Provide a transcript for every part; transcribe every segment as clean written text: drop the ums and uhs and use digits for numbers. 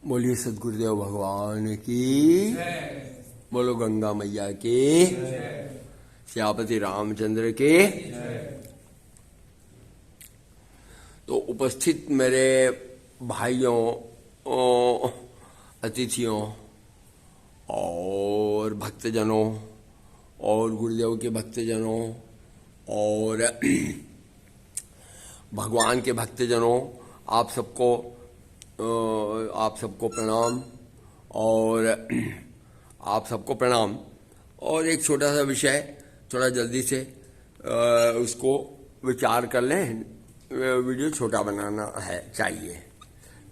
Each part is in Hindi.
बोलिए सदगुरुदेव भगवान की, बोलो गंगा मैया की, श्यापति रामचंद्र के। तो उपस्थित मेरे भाइयों, अतिथियों और भक्तजनों और गुरुदेव के भक्तजनों और भगवान के भक्तजनों, आप सबको प्रणाम और आप सबको प्रणाम। और एक छोटा सा विषय, थोड़ा जल्दी से उसको विचार कर लें। वीडियो छोटा बनाना है, चाहिए,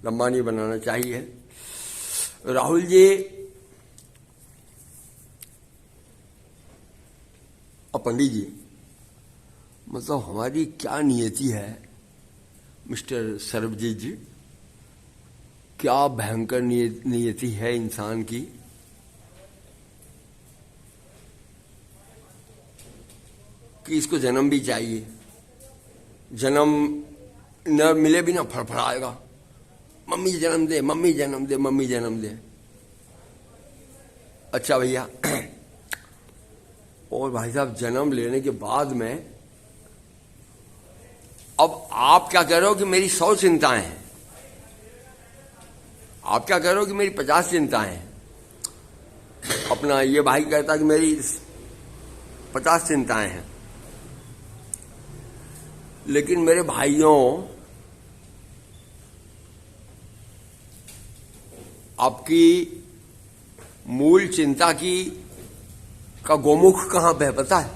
लंबा नहीं बनाना चाहिए। राहुल जी और पंडित जी, मतलब हमारी क्या नियति है मिस्टर सर्वजीत जी, क्या भयंकर नियति है इंसान की। कि इसको जन्म भी चाहिए, जन्म न मिले भी ना फड़फड़ाएगा, मम्मी जन्म दे, मम्मी जन्म दे, मम्मी जन्म दे। अच्छा भैया, और भाई साहब जन्म लेने के बाद में अब आप क्या कह रहे हो कि मेरी 100 चिंताएं हैं, आप क्या कह रहे हो कि मेरी 50 चिंताएं हैं। अपना ये भाई कहता कि मेरी 50 चिंताएं हैं। लेकिन मेरे भाइयों, आपकी मूल चिंता का गोमुख कहां पे है पता है?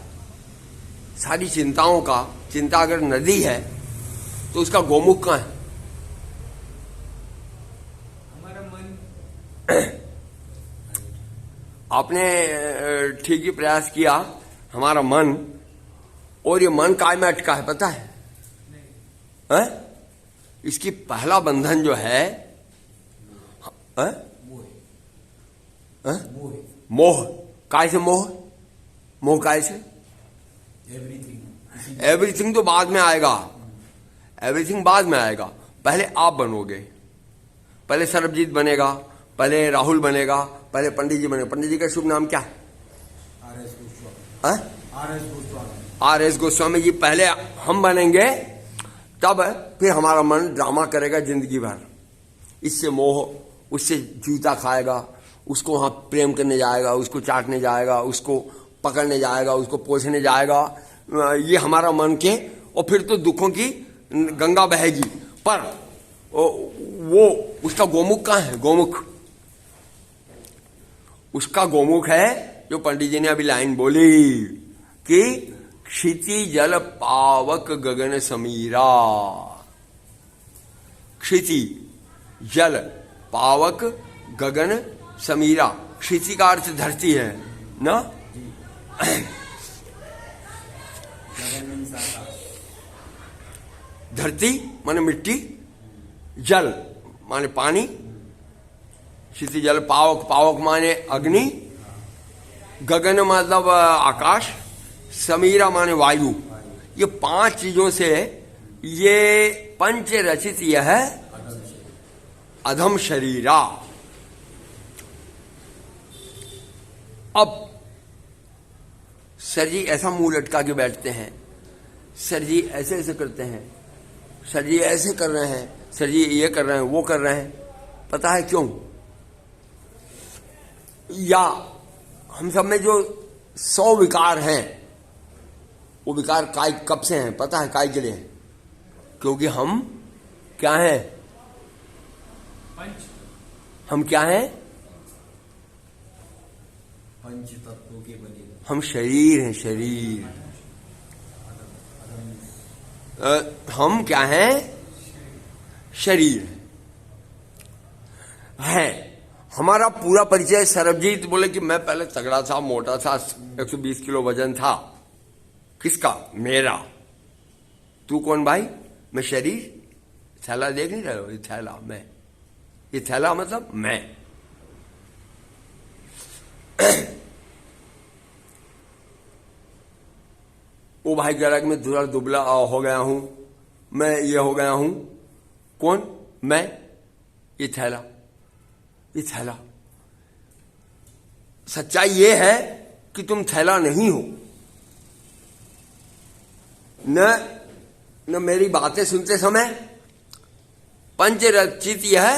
सारी चिंताओं का, चिंता अगर नदी है तो उसका गोमुख कहां है? हमारा मन। आपने ठीक ही प्रयास किया, हमारा मन। और ये मन काय में अटका है पता है? इसकी पहला बंधन जो है मोह। काय से मोह? मोह काय से? एवरीथिंग तो बाद में आएगा, एवरीथिंग बाद में आएगा। पहले आप बनोगे, पहले सर्वजीत बनेगा, पहले राहुल बनेगा, पहले पंडित जी बनेगा। पंडित जी का शुभ नाम क्या है? R S Goswami ji. पहले हम बनेंगे, तब फिर हमारा मन ड्रामा करेगा जिंदगी भर। इससे मोह, उससे जूता खाएगा, उसको वहां प्रेम करने जाएगा, उसको चाटने जाएगा, उसको पकड़ने जाएगा, उसको पोछने जाएगा। ये हमारा मन के, और फिर तो दुखों की गंगा बहेगी। पर वो उसका गोमुख कहां है? गोमुख, उसका गोमुख है जो पंडित जी ने अभी लाइन बोली कि क्षिति जल पावक गगन समीरा। क्षिति जल पावक गगन समीरा। क्षिति का अर्थ धरती है ना? धरती माने मिट्टी, जल माने पानी, क्षिति जल पावक, पावक माने अग्नि, गगन मतलब आकाश, समीरा माने वायु। ये 5 चीजों से ये पंच रचित यह अधम शरीरा। अब सर जी ऐसा मुंह लटका के बैठते हैं, सर जी ऐसे ऐसे करते हैं, सर जी ऐसे कर रहे हैं, सर जी ये कर रहे हैं, वो कर रहे हैं। पता है क्यों? या हम सब में जो 100 विकार हैं, वो विकार काय कब से हैं पता है? काय के लिए? क्योंकि हम क्या हैं? हम क्या हैं? पंच तत्वों के बने हम शरीर हैं, शरीर। हम क्या हैं? शरीर है। हमारा पूरा परिचय, सरबजीत बोले कि मैं पहले तगड़ा था, मोटा था, 120 किलो वजन था। किसका? मेरा। तू कौन भाई? मैं शरीर। थैला देख नहीं रहे हो? ये थैला मैं, ये थैला मतलब मैं। वो भाई कह रहा कि मैं थोड़ा दुबला हो गया हूं, मैं ये हो गया हूं। कौन? मैं, ये थैला। ये थैला। सच्चाई ये है कि तुम थैला नहीं हो। न मेरी बातें सुनते समय पंचरचित यह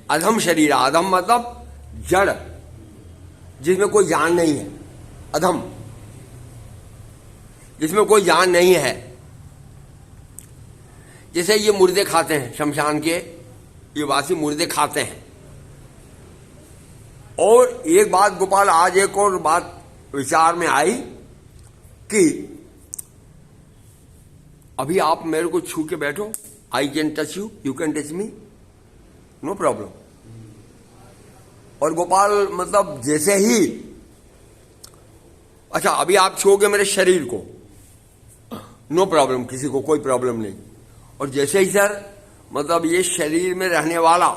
अधम शरीर। अधम मतलब जड़, जिसमें कोई जान नहीं है। अधम जिसमें कोई जान नहीं है। जैसे ये मुर्दे खाते हैं, शमशान के ये वासी मुर्दे खाते हैं। और एक बात गोपाल, आज एक और बात विचार में आई कि अभी आप मेरे को छू के बैठो, I can touch you, you can touch me, no problem. और गोपाल मतलब जैसे ही, अच्छा अभी आप छूओगे मेरे शरीर को, नो प्रॉब्लम, किसी को कोई प्रॉब्लम नहीं। और जैसे ही सर मतलब ये शरीर में रहने वाला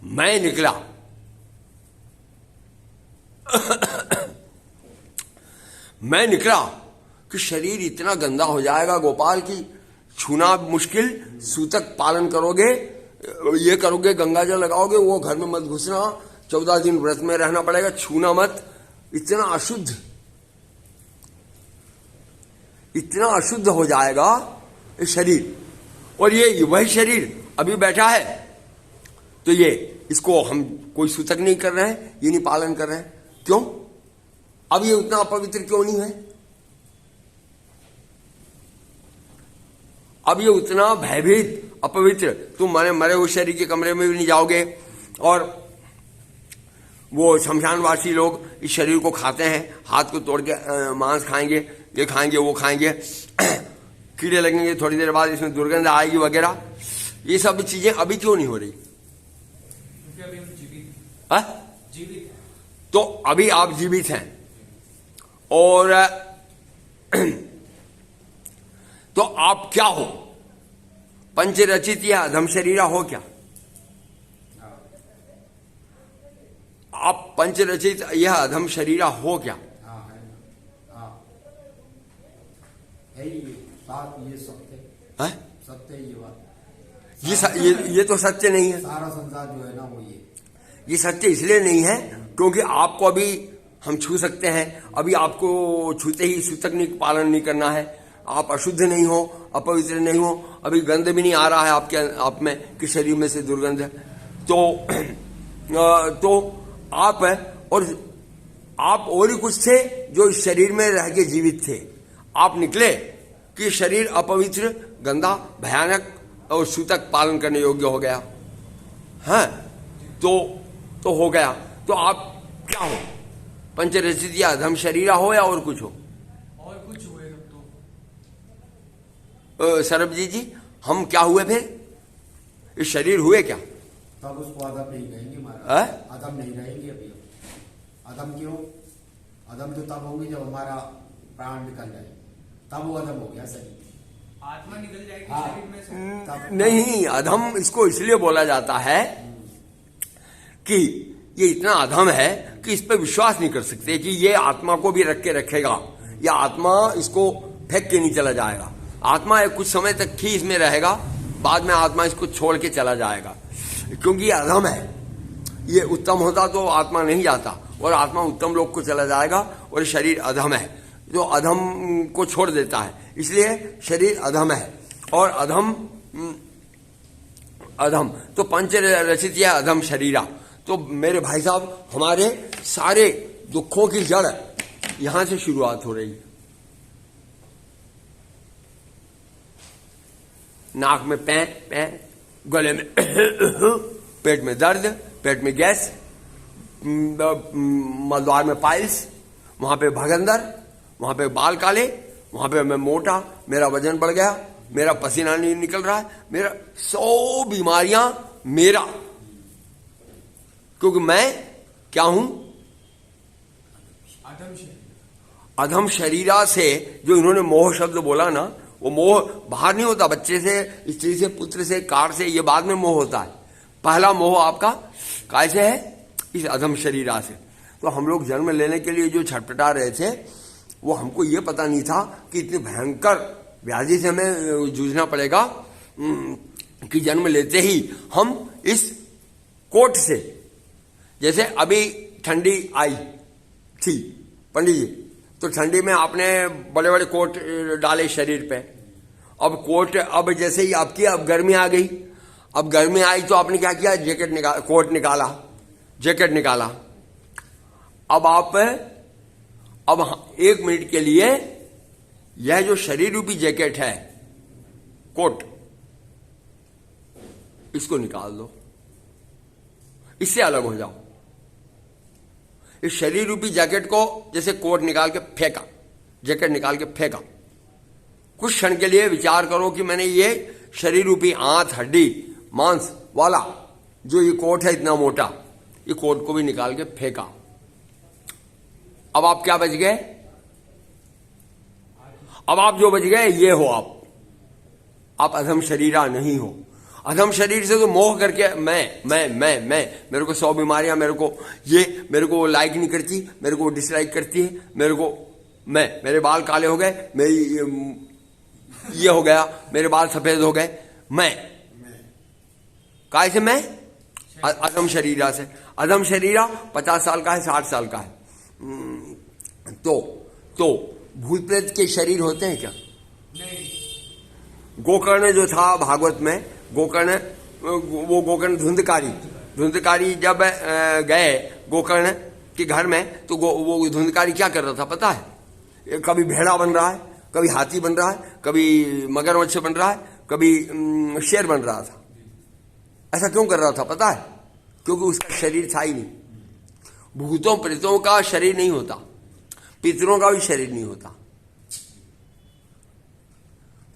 मैं निकला, मैं निकला कि शरीर इतना गंदा हो जाएगा गोपाल की छूना मुश्किल। सूतक पालन करोगे, ये करोगे, गंगा जल लगाओगे, वो घर में मत घुसना, 14 दिन व्रत में रहना पड़ेगा, छूना मत। इतना अशुद्ध हो जाएगा ये शरीर। और ये वही शरीर अभी बैठा है, तो ये इसको हम कोई सूतक नहीं कर रहे हैं, ये नहीं पालन कर रहे हैं। क्यों? अब ये उतना अपवित्र क्यों नहीं है? अब ये उतना भयभीत अपवित्र, तुम मरे हुए शरीर के कमरे में भी नहीं जाओगे। और वो शमशानवासी लोग इस शरीर को खाते हैं, हाथ को तोड़ के मांस खाएंगे, ये खाएंगे, वो खाएंगे, कीड़े लगेंगे, थोड़ी देर बाद इसमें दुर्गंध आएगी वगैरह। ये सब चीजें अभी क्यों नहीं हो रही? क्योंकि अभी हम जीवित हैं। तो अभी आप जीवित हैं। और तो आप क्या हो? पंचरचित या अधम शरीरा हो क्या? आप पंचरचित यह अधम शरीरा हो क्या? है ये बात, ये सत्य है? सत्य ये बात। ये तो सत्य नहीं है। सारा संसार जो है ना वो ये सत्य इसलिए नहीं है क्योंकि आपको अभी हम छू सकते हैं। अभी आपको छूते ही सूतक नहीं पालन नहीं करना है। आप अशुद्ध नहीं हो, अपवित्र नहीं हो, अभी गंध भी नहीं आ रहा है आपके आप में कि शरीर में से दुर्गंध है। तो आप और ही कुछ थे जो इस शरीर में रह के जीवित थे। आप निकले कि शरीर अपवित्र, गंदा, भयानक और सूतक पालन करने योग्य हो गया है। तो हो गया। तो आप क्या हो? पंचरचित या अधम शरीरा हो या और कुछ हो? और कुछ हुए हम तो। सरबजीत जी, हम क्या हुए फिर? इस शरीर हुए क्या? तब उसको अधम नहीं कहेंगे महाराज। अधम नहीं रहेंगे अभी। अधम क्यों? अधम तो तब होंगे जब हमारा प्राण निकल जाए, तब वो अधम हो गया शरीर। आत्मा निकल जाएगी हाँ। शरीर में से। नहीं, अधम इसको इसलिए बोला जाता है कि ये इतना अधम है कि इस पर विश्वास नहीं कर सकते कि ये आत्मा को भी रख के रखेगा, या आत्मा इसको फेंक के नहीं चला जाएगा। आत्मा कुछ समय तक ही इसमें रहेगा, बाद में आत्मा इसको छोड़ के चला जाएगा, क्योंकि ये अधम है। ये उत्तम होता तो आत्मा नहीं जाता, और आत्मा उत्तम लोक को चला जाएगा, और शरीर अधम है जो अधम को छोड़ देता है, इसलिए शरीर अधम है। और अधम तो पंचरचित या अधम शरीरा। तो मेरे भाई साहब, हमारे सारे दुखों की जड़ यहां से शुरुआत हो रही है। नाक में पैं, गले में पेट में दर्द, पेट में गैस, मलद्वार में पाइल्स, वहां पे भगंदर, वहां पे बाल काले, वहां पे मैं मोटा, मेरा वजन बढ़ गया, मेरा पसीना नहीं निकल रहा है, मेरा 100 बीमारियां मेरा, क्योंकि मैं क्या हूं? अधम शरीरा से जो इन्होंने मोह शब्द बोला ना, वो मोह बाहर नहीं होता बच्चे से, स्त्री से, पुत्र से, कार से, ये बाद में मोह होता है। पहला मोह आपका कैसे है? इस अधम शरीरा से। तो हम लोग जन्म लेने के लिए जो छटपटा रहे थे, वो हमको ये पता नहीं था कि इतनी भयंकर व्याधि से हमें जूझना पड़ेगा कि जन्म लेते ही हम इस कोट से, जैसे अभी ठंडी आई थी पंडित जी, तो ठंडी में आपने बड़े बड़े कोट डाले शरीर पे। अब कोट, अब जैसे ही आपकी अब गर्मी आ गई, अब गर्मी आई तो आपने क्या किया, जैकेट निकाला, कोट निकाला, जैकेट निकाला। अब आप अब 1 मिनट के लिए यह जो शरीर रूपी जैकेट है, कोट, इसको निकाल दो, इससे अलग हो जाओ। इस शरीर रूपी जैकेट को जैसे कोट निकाल के फेंका, जैकेट निकाल के फेंका, कुछ क्षण के लिए विचार करो कि मैंने ये शरीर रूपी आंत, हड्डी, मांस वाला जो ये कोट है इतना मोटा, ये कोट को भी निकाल के फेंका। अब आप क्या बच गए? अब आप जो बच गए ये हो आप अधम शरीरा नहीं हो। अधम शरीर से तो मोह करके मैं मेरे को 100 बीमारियां, मेरे को लाइक नहीं करती, मेरे को डिसलाइक करती है, मेरे बाल काले हो गए, मेरी ये हो गया, मेरे बाल सफेद हो गए, मैं काय से मैं? अधम शरीरा से। अधम शरीरा 50 साल का है, 60 साल का है, तो भूत प्रेत के शरीर होते हैं क्या? नहीं। गोकर्ण जो था भागवत में, गोकर्ण धुंधकारी जब गए गोकर्ण के घर में, तो वो धुंधकारी क्या कर रहा था पता है? कभी भेड़ा बन रहा है, कभी हाथी बन रहा है, कभी मगरमच्छ बन रहा है, कभी शेर बन रहा था। ऐसा क्यों कर रहा था पता है? क्योंकि उसका शरीर था ही नहीं। भूतों प्रेतों का शरीर नहीं होता, पितरों का भी शरीर नहीं होता।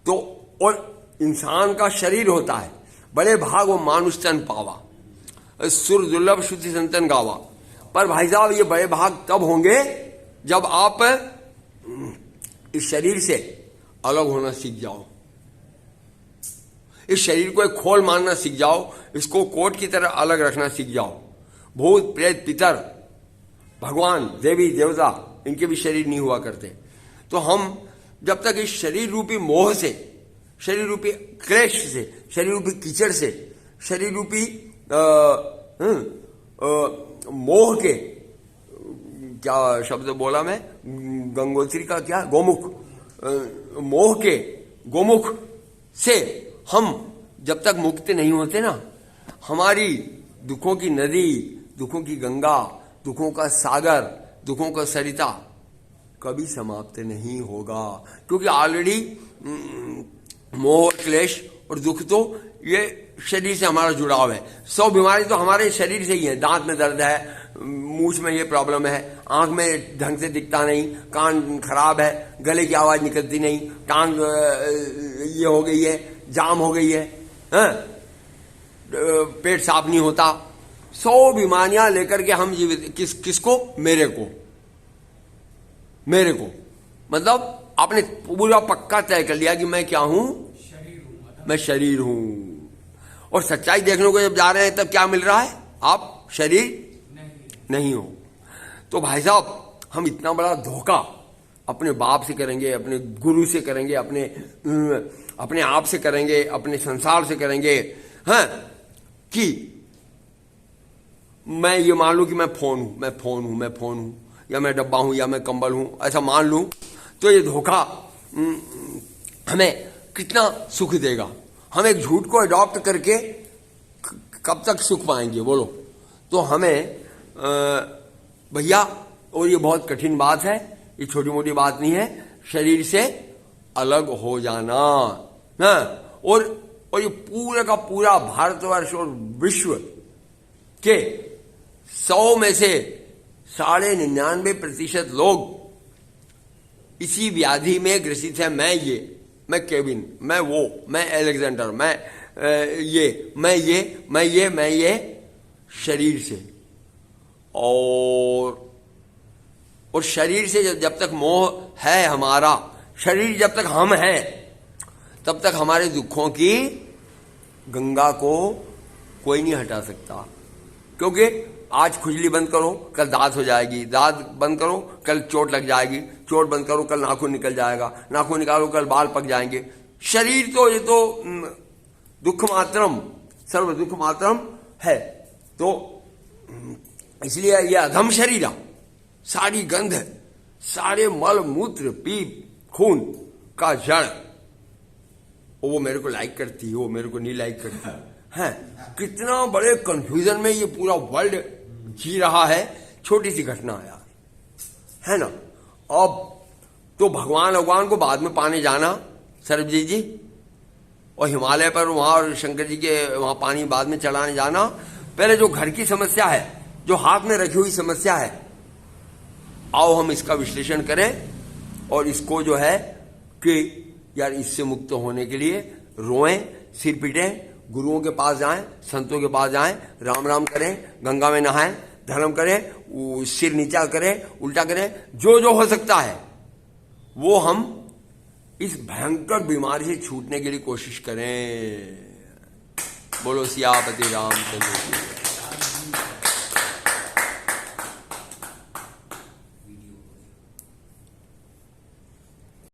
तो और इंसान का शरीर होता है। बड़े भाग वो मानुष तन पावा, सुर दुर्लभ श्रुति संतन गावा। पर भाई साहब ये बड़े भाग तब होंगे जब आप इस शरीर से अलग होना सीख जाओ, इस शरीर को एक खोल मानना सीख जाओ, इसको कोट की तरह अलग रखना सीख जाओ। भूत प्रेत पितर भगवान देवी देवता इनके भी शरीर नहीं हुआ करते। तो हम जब तक इस शरीर रूपी मोह से, शरीर रूपी क्लेश से, शरीर रूपी कीचड़ से, शरीर रूपी मोह के, क्या शब्द बोला मैं, गंगोत्री का क्या, गोमुख, मोह के गोमुख से हम जब तक मुक्त नहीं होते ना, हमारी दुखों की नदी, दुखों की गंगा, दुखों का सागर, दुखों का सरिता कभी समाप्त नहीं होगा। क्योंकि ऑलरेडी मोह, क्लेश और दुख तो ये शरीर से हमारा जुड़ाव है। 100 बीमारी तो हमारे शरीर से ही है। दांत में दर्द है, मूछ में ये प्रॉब्लम है, आंख में ढंग से दिखता नहीं, कान खराब है, गले की आवाज निकलती नहीं, टांग ये हो गई है, जाम हो गई है, पेट साफ नहीं होता। 100 बीमारियां लेकर के हम जीवित, किसको? मेरे को मतलब आपने पूरा पक्का तय कर लिया कि मैं क्या हूं? मैं शरीर हूं। और सच्चाई देखने को जब जा रहे हैं तब क्या मिल रहा है? आप शरीर नहीं हो। तो भाई साहब हम इतना बड़ा धोखा अपने बाप से करेंगे, अपने गुरु से करेंगे, अपने आप से करेंगे, अपने संसार से करेंगे, कि मैं ये मान लूं कि मैं फोन हूं, या मैं डब्बा हूं, या मैं कंबल हूं, ऐसा मान लूं, तो ये धोखा हमें कितना सुख देगा। हम एक झूठ को अडॉप्ट करके कब तक सुख पाएंगे बोलो? तो हमें भैया, और ये बहुत कठिन बात है, ये छोटी मोटी बात नहीं है, शरीर से अलग हो जाना। और ये पूरा का पूरा भारतवर्ष और विश्व के 100 में से 99.5% लोग इसी व्याधि में ग्रसित है। मैं केविन, मैं वो, मैं अलेक्जेंडर, मैं ये शरीर से। और शरीर से जब तक मोह है हमारा, शरीर जब तक हम हैं, तब तक हमारे दुखों की गंगा को कोई नहीं हटा सकता। क्योंकि आज खुजली बंद करो, कल दांत हो जाएगी, दांत बंद करो, कल चोट लग जाएगी, चोट बंद करो, कल नाखून निकल जाएगा, नाखून निकालो, कल बाल पक जाएंगे। शरीर तो ये तो दुख मात्रम, सर्व दुख मात्रम है। तो इसलिए ये अधम शरीरा, सारी गंध, सारे मल मूत्र पीप खून का जड़, वो मेरे को लाइक करती है, वो मेरे को नहीं लाइक करती है। कितना बड़े कंफ्यूजन में ये पूरा वर्ल्ड जी रहा है। छोटी सी घटना है यार, है ना। अब तो भगवान को बाद में पाने जाना सरबजीत जी, और हिमालय पर वहां और शंकर जी के वहां पानी बाद में चढ़ाने जाना। पहले जो घर की समस्या है, जो हाथ में रखी हुई समस्या है, आओ हम इसका विश्लेषण करें और इसको जो है कि यार इससे मुक्त होने के लिए रोएं, सिर पीटें, गुरुओं के पास जाएं, संतों के पास जाएं, राम राम करें, गंगा में नहाएं, धर्म करें, सिर नीचा करें, उल्टा करें, जो जो हो सकता है वो हम इस भयंकर बीमारी से छूटने के लिए कोशिश करें। बोलो सियापति रामचंद्र।